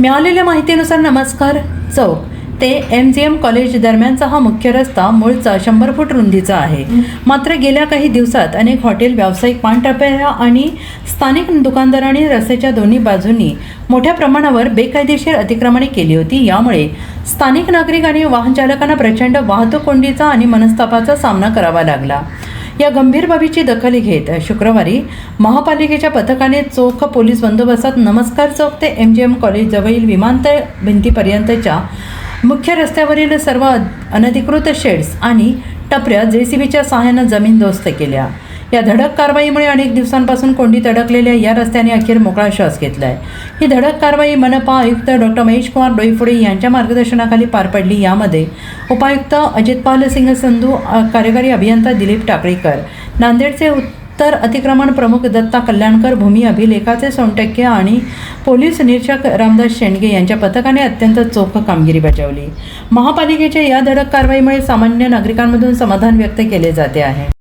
मिळालेल्या माहितीनुसार नमस्कार चौक ते MGM कॉलेज दरम्यानचा हा मुख्य रस्ता मूळचा 100 फूट रुंदीचा आहे. मात्र गेल्या काही दिवसात अनेक हॉटेल, व्यावसायिक पानटपऱ्या आणि स्थानिक दुकानदारांनी रस्त्याच्या दोन्ही बाजूंनी मोठ्या प्रमाणावर बेकायदेशीर अतिक्रमणे केली होती. यामुळे स्थानिक नागरिक आणि वाहन चालकांना प्रचंड वाहतूक कोंडीचा आणि मनस्तापाचा सामना करावा लागला. या गंभीर बाबीची दखल घेत शुक्रवारी महापालिकेच्या पथकाने चोख पोलीस बंदोबस्तात नमस्कार चौक ते MGM कॉलेज जवळील विमानतळ भिंतीपर्यंतच्या मुख्य रस्त्यावरील सर्व अनधिकृत शेड्स आणि टपऱ्या JCBच्या सहाय्याने जमीनदोस्त केल्या. या धडक कारवाईमुळे अनेक दिवसांपासून कोंडीत अडकलेल्या या रस्त्याने अखेर मोकळा श्वास घेतला आहे. ही धडक कारवाई मनपा आयुक्त डॉ. महेशकुमार डोईफोडे यांच्या मार्गदर्शनाखाली पार पडली. यामध्ये उपायुक्त अजितपाल सिंह संधू, कार्यकारी अभियंता दिलीप टाकळीकर, नांदेडचे उत्तर अतिक्रमण प्रमुख दत्ता कल्याणकर, भूमी अभिलेखाचे सोनटक्के आणि पोलीस निरीक्षक रामदास शेंडगे यांच्या पथकाने अत्यंत चोख कामगिरी बजावली. महापालिकेच्या या धडक कारवाईमुळे सामान्य नागरिकांमधून समाधान व्यक्त केले जाते आहे.